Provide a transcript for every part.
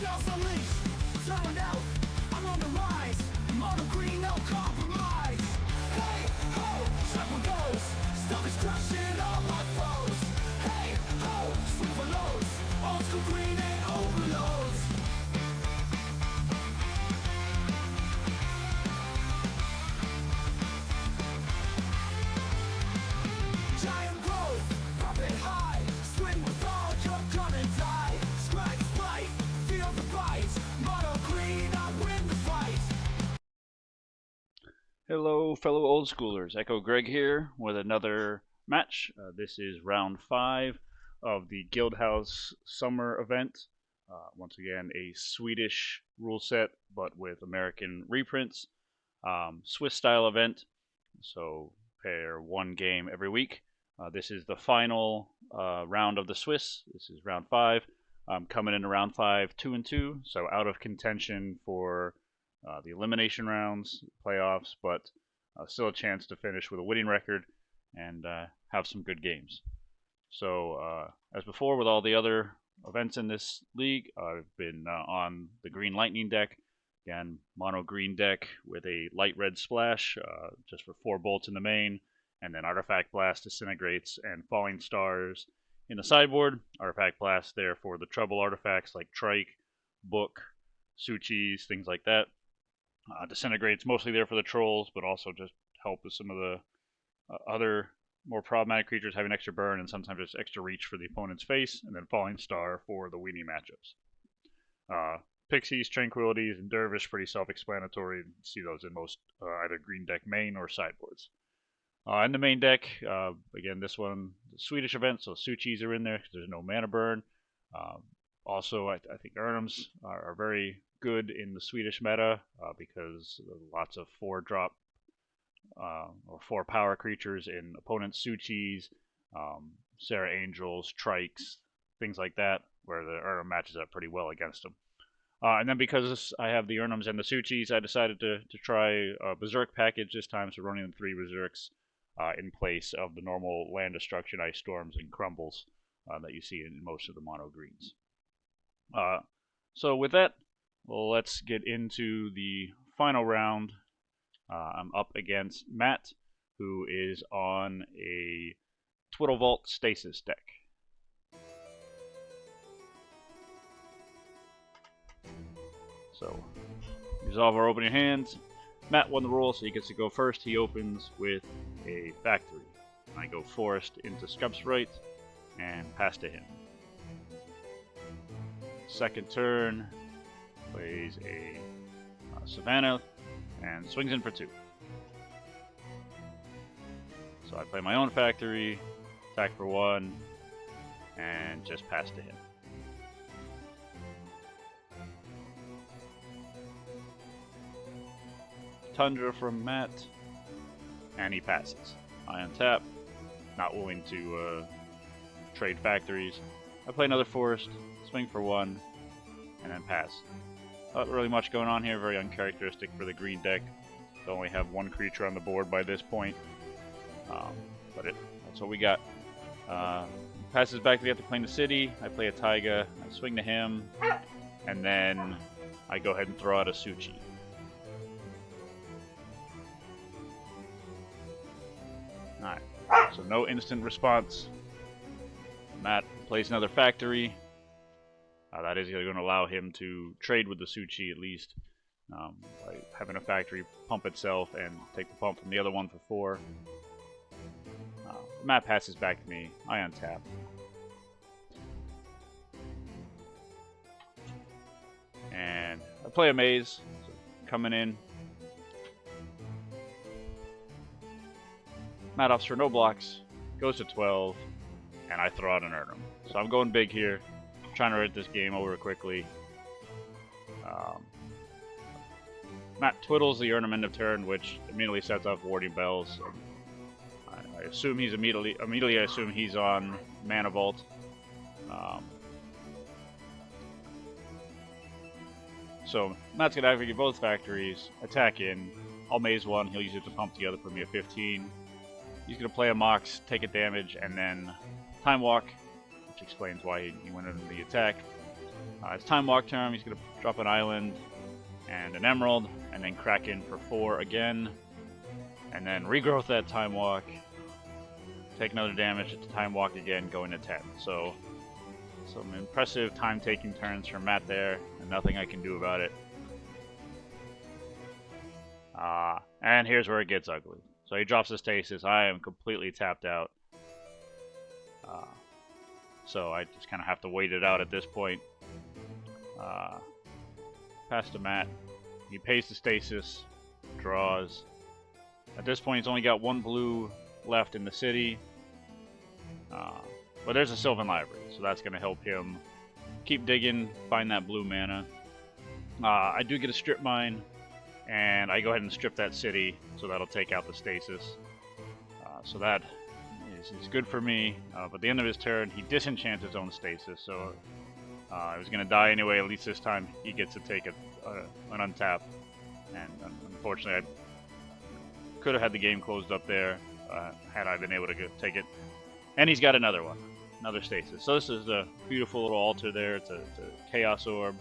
Chaos unleashed, turned out, I'm on the rise. Mono green, no compromise. Hey, ho, triple goes. Stuff is crushing all my foes. Hey, ho, swing for lows. Old school green and overloads. Giant growth, pop it high. Swing with all, you're gonna die. Scratch, fight, feel the bite. Mono green, I win the fight. Hello, fellow old schoolers. Echo Greg here with another match. This is round 5 of the Guildhouse Summer event. Once again, a Swedish rule set, but with American reprints. Swiss style event, so pair one game every week. This is the final round of the Swiss. This is round 5. Coming into round 5, 2-2, so out of contention for the elimination rounds, playoffs, but still a chance to finish with a winning record and have some good games. So, as before with all the other events in this league, I've been on the Green Lightning deck. Again, mono green deck with a light red splash, just for 4 bolts in the main, and then Artifact Blast, Disintegrates, and Falling Stars in the sideboard. Artifact Blast there for the trouble artifacts like Trike, Book, Suchis, things like that. Disintegrates mostly there for the trolls, but also just help with some of the other more problematic creatures having extra burn and sometimes just extra reach for the opponent's face, and then Falling Star for the weenie matchups. Pixies, Tranquilities, and Dervish, pretty self-explanatory. You see those in most either green deck main or sideboards. In the main deck, again, this one, the Swedish event, so Suchis are in there because there's no mana burn. Also, I think Ernems are very good in the Swedish meta because lots of 4-drop or 4 power creatures in opponent's Suchis, Sarah Angels, Trikes, things like that, where the Ernem matches up pretty well against them. And then because I have the Ernems and the Suchis, I decided to try a Berserk package this time, so running the 3 Berserks in place of the normal land destruction, Ice Storms, and Crumbles that you see in most of the mono greens. So with that, well, let's get into the final round. I'm up against Matt, who is on a Twiddlevault Stasis deck. So, resolve our opening hands. Matt won the roll, so he gets to go first. He opens with a factory. I go forest into Scubsprite and pass to him. Second turn, plays a Savannah and swings in for 2. So I play my own factory, attack for 1, and just pass to him. Tundra from Matt, and he passes. I untap, not willing to trade factories. I play another forest, swing for 1, and then pass. Not really much going on here, very uncharacteristic for the green deck. To only have 1 creature on the board by this point. But that's what we got. Passes back to the Plane of City. I play a Taiga, I swing to him, and then I go ahead and throw out a Suchi. Alright, so no instant response. Matt plays another factory. That is going to allow him to trade with the Suchi at least. By having a factory pump itself and take the pump from the other one for 4. Matt passes back to me. I untap. And I play a maze. So coming in. Matt opts for no blocks. Goes to 12. And I throw out an Ernem. So I'm going big here. Trying to write this game over quickly. Matt twiddles the Ernem end of turn, which immediately sets off Warding Bells. I assume he's immediately I assume he's on Mana Vault. So Matt's gonna activate both factories, attack in. I'll maze 1. He'll use it to pump the other for me at 15. He's gonna play a Mox, take a damage, and then Time Walk, which explains why he went into the attack. It's time walk turn. He's going to drop an island and an emerald, and then crack in for 4 again, and then regrowth that time walk. Take another damage at the time walk again, going to 10. So some impressive time-taking turns from Matt there, and nothing I can do about it. And here's where it gets ugly. So he drops a stasis. I am completely tapped out. So I just kind of have to wait it out at this point. Pass to Matt. He pays the stasis, draws. At this point, he's only got 1 blue left in the city. But there's a Sylvan Library, so that's going to help him keep digging, find that blue mana. I do get a strip mine, and I go ahead and strip that city, so that'll take out the stasis. So that is good for me. But at the end of his turn, he disenchants his own stasis, so I was going to die anyway. At least this time, he gets to take an untap. And unfortunately, I could have had the game closed up there had I been able to take it. And he's got another one, another stasis. So this is a beautiful little altar there. It's a chaos orb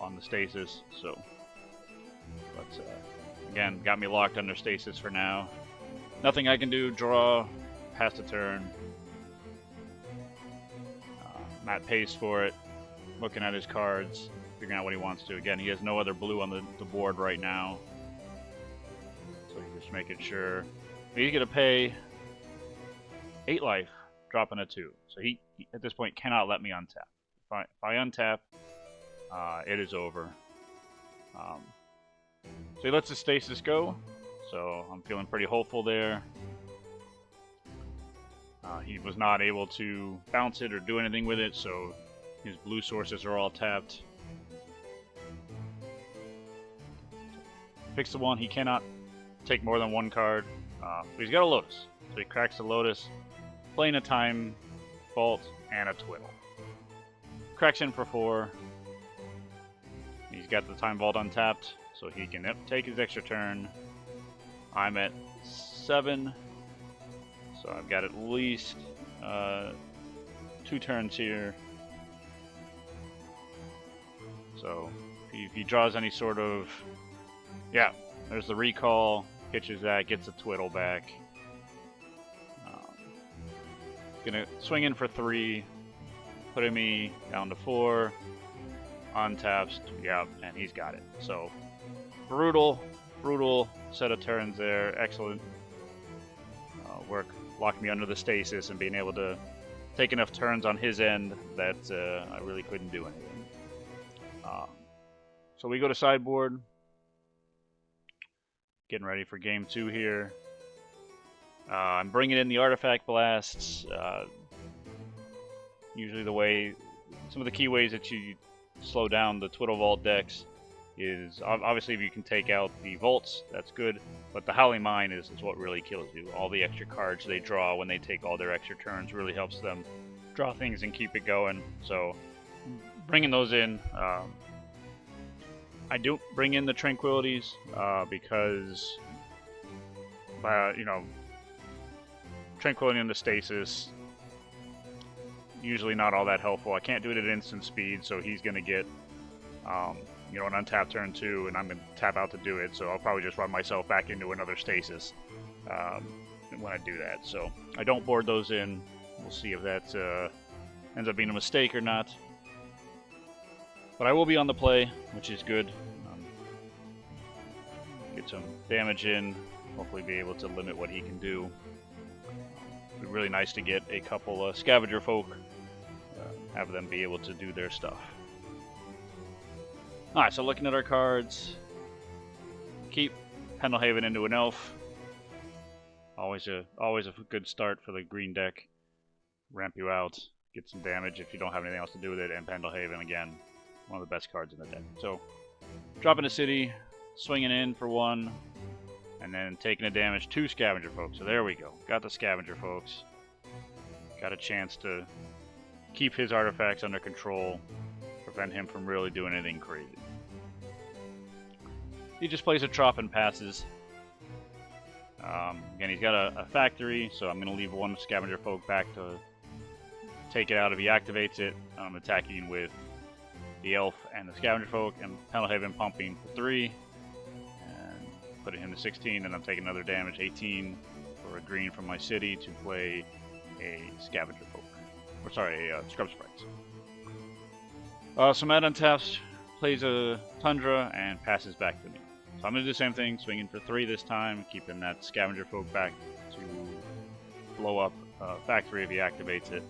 on the stasis. So, but again, got me locked under stasis for now. Nothing I can do. Draw, pass the turn. Matt pays for it, looking at his cards, figuring out what he wants to. Again, he has no other blue on the board right now, so he's just making sure. He's going to pay 8 life, dropping a 2. So he at this point cannot let me untap. If I untap, it is over. So he lets the stasis go, so I'm feeling pretty hopeful there. He was not able to bounce it or do anything with it, so his blue sources are all tapped. Picks the 1. He cannot take more than 1 card, but he's got a Lotus. So he cracks the Lotus, playing a Time Vault and a Twiddle. Cracks in for 4. He's got the Time Vault untapped, so he can take his extra turn. I'm at 7. So I've got at least 2 turns here. So if he draws any sort of... Yeah, there's the recall, pitches that, gets a Twiddle back. Gonna swing in for 3, putting me down to 4. Untaps, yeah, and he's got it. So brutal set of turns there. Excellent work. Locked me under the stasis and being able to take enough turns on his end that I really couldn't do anything. So we go to sideboard. Getting ready for game 2 here. I'm bringing in the artifact blasts. Usually some of the key ways that you slow down the Twiddlevault decks is obviously if you can take out the vaults, that's good, but the Howling Mine is what really kills you. All the extra cards they draw when they take all their extra turns really helps them draw things and keep it going. So bringing those in, I do bring in the Tranquilities because Tranquility and the Stasis usually not all that helpful. I can't do it at instant speed, so he's going to get an untapped turn 2, and I'm going to tap out to do it, so I'll probably just run myself back into another stasis when I do that. So I don't board those in. We'll see if that ends up being a mistake or not. But I will be on the play, which is good. Get some damage in, hopefully be able to limit what he can do. It'd be really nice to get a couple scavenger folk, have them be able to do their stuff. Alright, so looking at our cards, keep Pendelhaven into an elf. Always a good start for the green deck. Ramp you out, get some damage if you don't have anything else to do with it, and Pendelhaven, again, one of the best cards in the deck. So, dropping a city, swinging in for 1, and then taking a damage, 2 scavenger folks. So there we go. Got the scavenger folks. Got a chance to keep his artifacts under control, prevent him from really doing anything crazy. He just plays a Trop and passes. Again, he's got a factory, so I'm going to leave 1 scavenger folk back to take it out if he activates it. I'm attacking with the elf and the scavenger folk, and Pendelhaven pumping for 3, and putting him to 16, and I'm taking another damage, 18 for a green from my city to play a scavenger folk. Or sorry, a scrub sprites. So Matt untaps, plays a Tundra, and passes back to me. So I'm going to do the same thing, swinging for 3 this time, keeping that scavenger folk back to blow up factory if he activates it.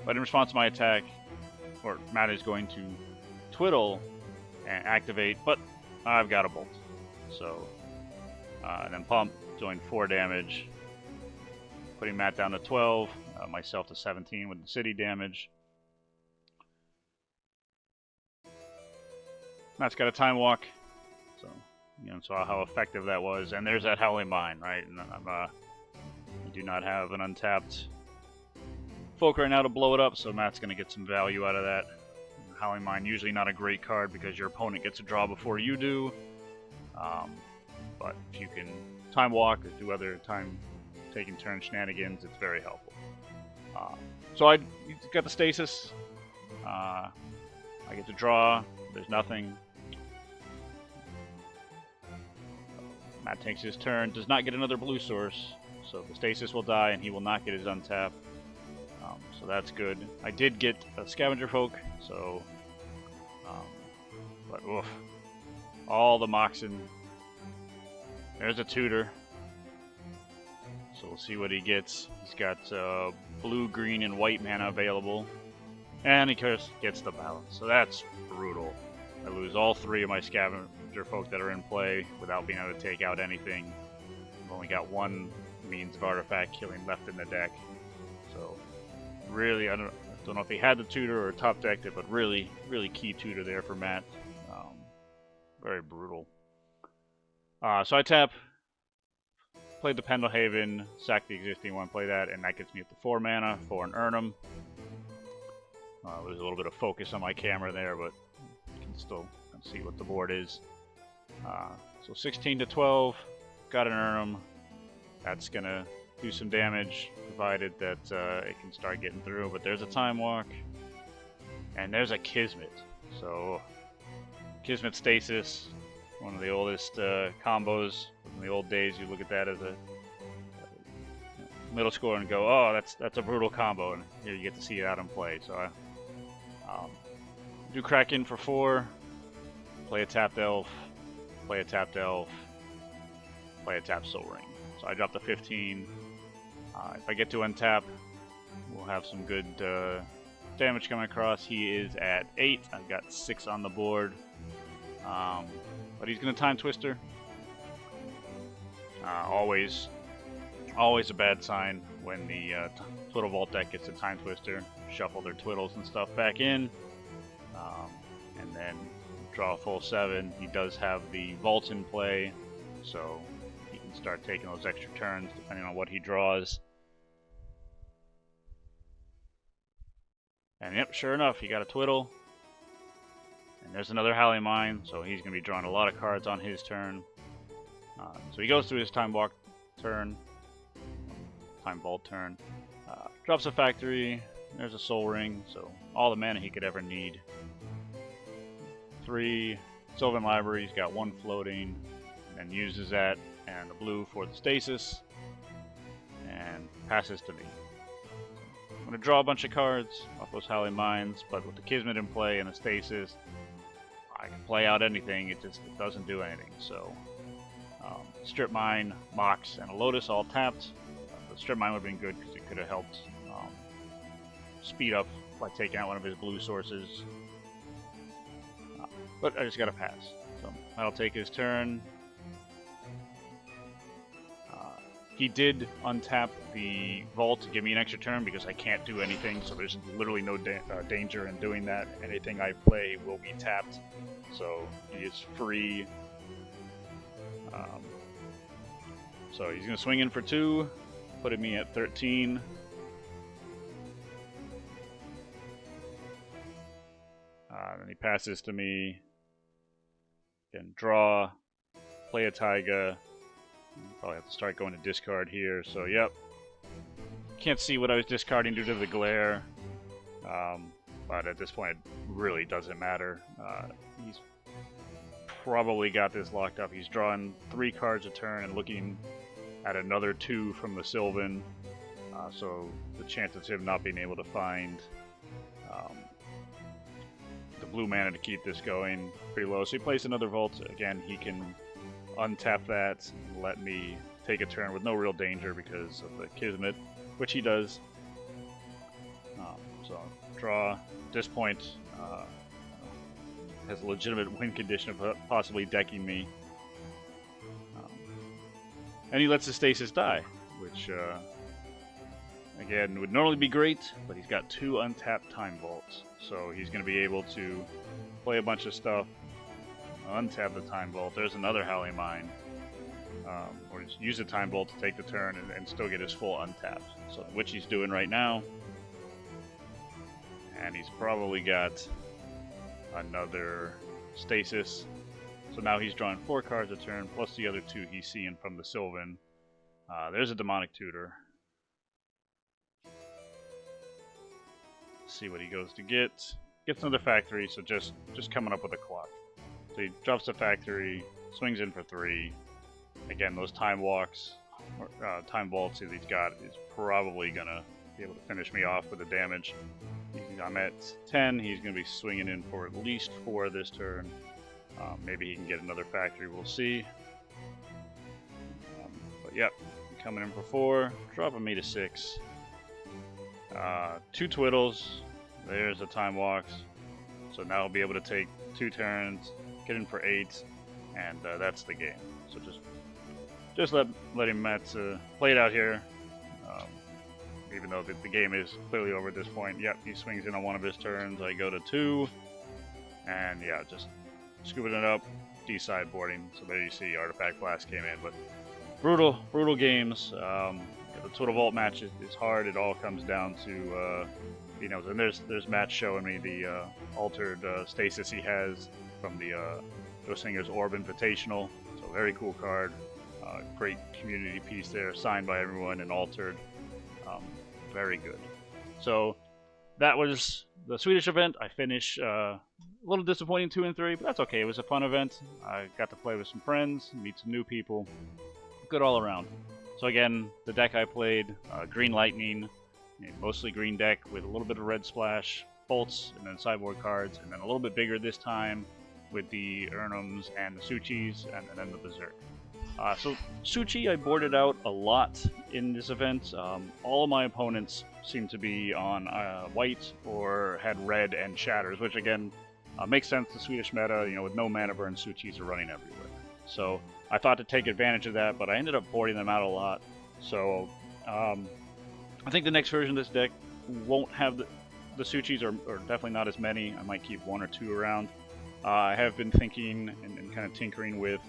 But in response to my attack, or Matt is going to twiddle and activate, but I've got a bolt. So, and then pump, doing 4 damage, putting Matt down to 12, myself to 17 with the city damage. Matt's got a time walk, so you know, saw how effective that was. And there's that Howling Mine, right? And I do not have an untapped folk right now to blow it up, so Matt's going to get some value out of that. Howling Mine, usually not a great card because your opponent gets a draw before you do. But if you can time walk or do other time taking turn shenanigans, it's very helpful. So I got the Stasis. I get to draw. There's nothing. Matt takes his turn. Does not get another blue source. So the Stasis will die and he will not get his untap. So that's good. I did get a scavenger folk. So, but oof. All the Moxen. There's a tutor. So we'll see what he gets. He's got blue, green, and white mana available. And he gets the balance. So that's brutal. I lose all 3 of my scavenger folk that are in play without being able to take out anything. I've only got 1 means of artifact killing left in the deck. So really, I don't know if he had the tutor or top decked it, but really, really key tutor there for Matt. Very brutal. So I tap, played the Pendelhaven, sack the existing one, play that, and that gets me up to 4 mana for an Urnum. There's a little bit of focus on my camera there, but you can still see what the board is. So 16 to 12, got an Urnum. That's going to do some damage, provided that it can start getting through. But there's a Time Walk, and there's a Kismet. So Kismet Stasis, one of the oldest combos from the old days. You look at that as a middle schooler and go, oh, that's a brutal combo, and here you get to see it out in play. So I do Kraken for 4, play a tapped elf, play a tapped elf, play a tapped Soul Ring. So I drop the 15. If I get to untap, we'll have some good damage coming across. He is at 8. I've got 6 on the board. But he's going to Time Twister. Always a bad sign when the Twiddlevault deck gets a Time Twister. Shuffle their Twiddles and stuff back in. And then draw a full 7. He does have the Vault in play, so he can start taking those extra turns depending on what he draws. And yep, sure enough, he got a Twiddle. And there's another Howling Mine, so he's going to be drawing a lot of cards on his turn. So he goes through his Time Walk turn, Time Vault turn, drops a Factory, there's a Soul Ring, so all the mana he could ever need. 3 Sylvan Library, he's got 1 floating, and uses that and the blue for the Stasis, and passes to me. I'm going to draw a bunch of cards off those Howling Mines, but with the Kismet in play and the Stasis, I can play out anything, it doesn't do anything. So, Strip Mine, Mox, and a Lotus all tapped. The Strip Mine would have been good because it could have helped speed up by taking out one of his blue sources. But I just got to pass. So that'll take his turn. He did untap the Vault to give me an extra turn because I can't do anything, so there's literally no danger in doing that. Anything I play will be tapped, so he is free. So he's going to swing in for 2, putting me at 13. Then he passes to me. Can draw, play a Taiga. Probably have to start going to discard here, so yep. can't see what I was discarding due to the glare, but at this point it really doesn't matter. He's probably got this locked up. He's drawing 3 cards a turn and looking at another 2 from the Sylvan, so the chance of him not being able to find the blue mana to keep this going pretty low. So he plays another Vault. Again, he can untap that and let me take a turn with no real danger because of the Kismet, which he does. So draw. At this point, has a legitimate win condition of possibly decking me. And he lets the Stasis die, which again would normally be great, but he's got 2 untapped Time Vaults, so he's going to be able to play a bunch of stuff, untap the Time Vault. There's another Howling Mine, or just use the Time Vault to take the turn and still get his full untapped. So which he's doing right now, and he's probably got another Stasis. So now he's drawing 4 cards a turn, plus the other 2 he's seeing from the Sylvan. There's a Demonic Tutor. Let's see what he goes to get. Gets another Factory, so just coming up with a clock. So he drops the Factory, swings in for 3. Again, those Time Walks, or Time Vaults that he's got is probably going to be able to finish me off with the damage. I'm at 10, he's going to be swinging in for at least 4 this turn. Maybe he can get another Factory, we'll see. But yep, coming in for 4, dropping me to 6. 2 Twiddles, there's the Time Walks. So now I'll be able to take 2 turns, get in for 8, and that's the game. So just let him play it out here. Even though the game is clearly over at this point. Yep, he swings in on one of his turns. I go to 2, and yeah, just scooping it up, de-sideboarding. So there you see Artifact Blast came in, but brutal games. The Twiddlevault match is hard. It all comes down to and there's Matt showing me the altered Stasis he has from the Josinger's Orb Invitational. So very cool card. Great community piece there, signed by everyone and altered. Very good. So that was the Swedish event. I finished a little disappointing 2 and 3, but that's okay. It was a fun event. I got to play with some friends, meet some new people. Good all around. So again, the deck I played, Green Lightning, mostly green deck with a little bit of red splash, bolts, and then sideboard cards, and then a little bit bigger this time with the Urnums and the Suchis, and then the Berserk. So Suchi I boarded out a lot in this event. All of my opponents seemed to be on white or had red and shatters, which again makes sense. The Swedish meta, with no mana burn, Suchis are running everywhere. So I thought to take advantage of that, but I ended up boarding them out a lot. So I think the next version of this deck won't have the Suchis, or definitely not as many. I might keep 1 or 2 around. I have been thinking and kind of tinkering with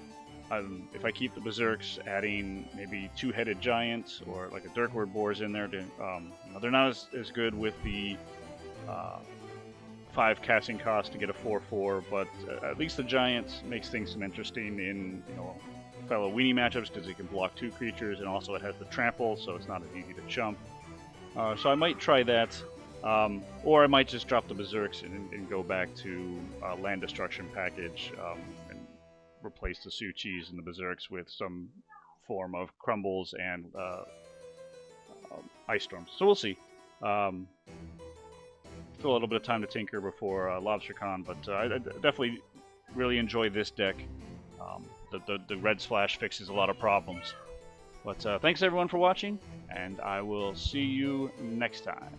if I keep the Berserks, adding maybe 2-headed giants or like a Dirkward Boars in there. They're not as good with the 5 casting cost to get a 4/4, but at least the giants makes things some interesting in fellow weenie matchups because it can block 2 creatures, and also it has the trample, so it's not as easy to chump. So I might try that, or I might just drop the Berserks and go back to land destruction package. Replace the Suchis and the Berserks with some form of Crumbles and Ice Storms. So we'll see. Still a little bit of time to tinker before LobsterCon, but I definitely really enjoy this deck. The red splash fixes a lot of problems. But thanks everyone for watching, and I will see you next time.